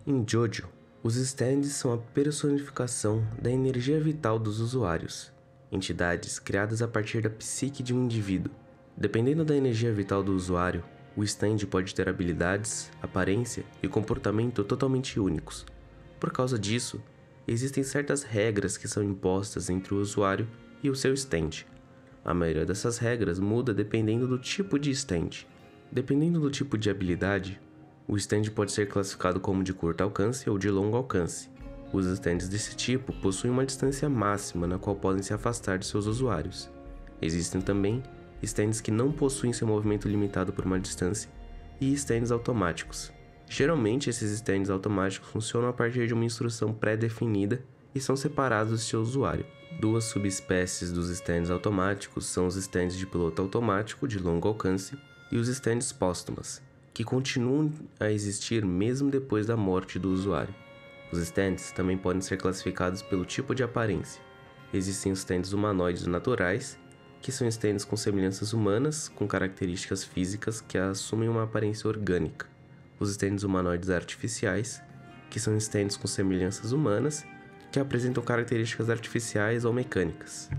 Em Jojo, os stands são a personificação da energia vital dos usuários, entidades criadas a partir da psique de um indivíduo. Dependendo da energia vital do usuário, o stand pode ter habilidades, aparência e comportamento totalmente únicos. Por causa disso, existem certas regras que são impostas entre o usuário e o seu stand. A maioria dessas regras muda dependendo do tipo de stand. Dependendo do tipo de habilidade, o stand pode ser classificado como de curto alcance ou de longo alcance. Os stands desse tipo possuem uma distância máxima na qual podem se afastar de seus usuários. Existem também stands que não possuem seu movimento limitado por uma distância e stands automáticos. Geralmente, esses stands automáticos funcionam a partir de uma instrução pré-definida e são separados de seu usuário. Duas subespécies dos stands automáticos são os stands de piloto automático de longo alcance e os stands póstumas, que continuam a existir mesmo depois da morte do usuário. Os stands também podem ser classificados pelo tipo de aparência. Existem os stands humanoides naturais, que são stands com semelhanças humanas, com características físicas que assumem uma aparência orgânica. Os stands humanoides artificiais, que são stands com semelhanças humanas, que apresentam características artificiais ou mecânicas.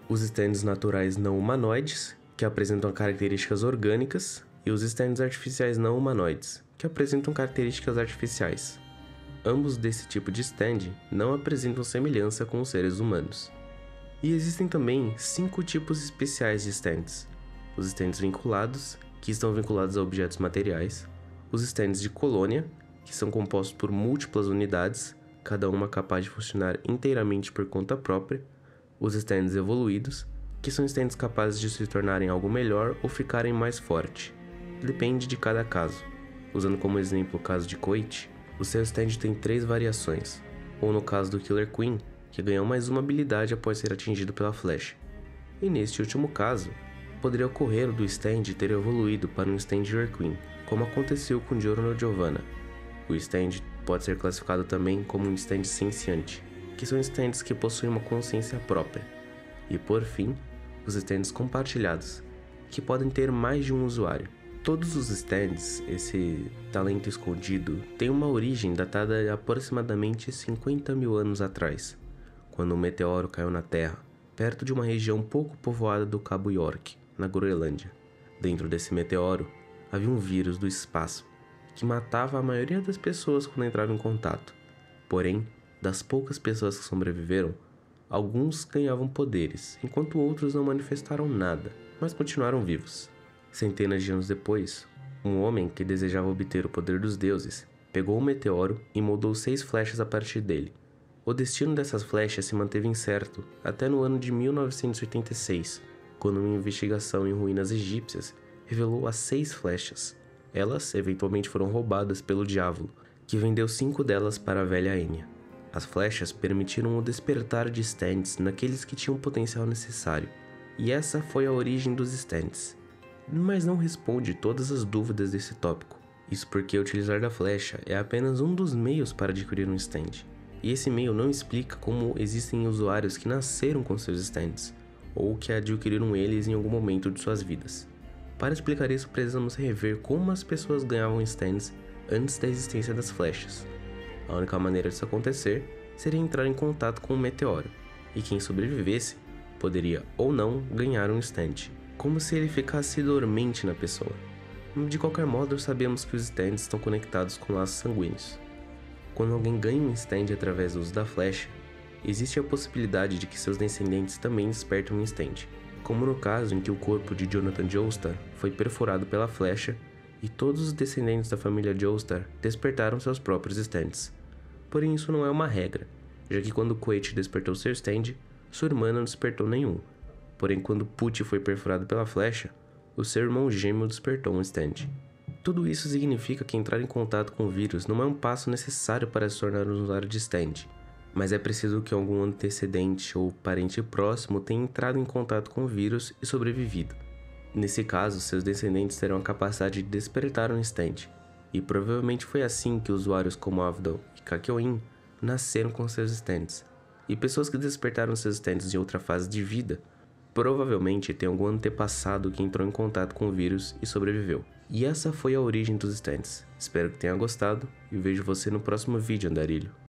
Os stands naturais não humanoides, que apresentam características orgânicas, e os stands artificiais não humanoides, que apresentam características artificiais. Ambos desse tipo de stand não apresentam semelhança com os seres humanos. E existem também 5 tipos especiais de stands. Os stands vinculados, que estão vinculados a objetos materiais. Os stands de colônia, que são compostos por múltiplas unidades, cada uma capaz de funcionar inteiramente por conta própria. Os stands evoluídos, que são stands capazes de se tornarem algo melhor ou ficarem mais forte. Depende de cada caso. Usando como exemplo o caso de Koichi, o seu stand tem 3 variações, ou no caso do Killer Queen, que ganhou mais uma habilidade após ser atingido pela flecha. E neste último caso, poderia ocorrer do stand ter evoluído para um stand Killer Queen, como aconteceu com Joro no Giovanna. O stand pode ser classificado também como um stand senciente, que são stands que possuem uma consciência própria. E por fim, os stands compartilhados, que podem ter mais de um usuário. Todos os stands, esse talento escondido, tem uma origem datada de aproximadamente 50 mil anos atrás, quando um meteoro caiu na Terra, perto de uma região pouco povoada do Cabo York, na Groenlândia. Dentro desse meteoro, havia um vírus do espaço, que matava a maioria das pessoas quando entrava em contato. Porém, das poucas pessoas que sobreviveram, alguns ganhavam poderes, enquanto outros não manifestaram nada, mas continuaram vivos. Centenas de anos depois, um homem que desejava obter o poder dos deuses pegou o meteoro e moldou 6 flechas a partir dele. O destino dessas flechas se manteve incerto até no ano de 1986, quando uma investigação em ruínas egípcias revelou as 6 flechas. Elas eventualmente foram roubadas pelo Diávolo, que vendeu 5 delas para a velha Enya. As flechas permitiram o despertar de stands naqueles que tinham o potencial necessário, e essa foi a origem dos stands. Mas não responde todas as dúvidas desse tópico. Isso porque utilizar da flecha é apenas um dos meios para adquirir um stand. E esse meio não explica como existem usuários que nasceram com seus stands, ou que adquiriram eles em algum momento de suas vidas. Para explicar isso, precisamos rever como as pessoas ganhavam stands antes da existência das flechas. A única maneira disso acontecer seria entrar em contato com um meteoro, e quem sobrevivesse poderia ou não ganhar um stand, como se ele ficasse dormente na pessoa. De qualquer modo, sabemos que os stands estão conectados com laços sanguíneos. Quando alguém ganha um stand através do uso da flecha, existe a possibilidade de que seus descendentes também despertem um stand, como no caso em que o corpo de Jonathan Joestar foi perfurado pela flecha e todos os descendentes da família Joestar despertaram seus próprios stands. Porém, isso não é uma regra, já que quando Koichi despertou seu stand, sua irmã não despertou nenhum. Porém, quando Pucci foi perfurado pela flecha, o seu irmão gêmeo despertou um stand. Tudo isso significa que entrar em contato com o vírus não é um passo necessário para se tornar um usuário de stand, mas é preciso que algum antecedente ou parente próximo tenha entrado em contato com o vírus e sobrevivido. Nesse caso, seus descendentes terão a capacidade de despertar um stand, e provavelmente foi assim que usuários como Avdol e Kakyoin nasceram com seus stands, e pessoas que despertaram seus stands em outra fase de vida provavelmente têm algum antepassado que entrou em contato com o vírus e sobreviveu. E essa foi a origem dos stands. Espero que tenha gostado e vejo você no próximo vídeo, andarilho.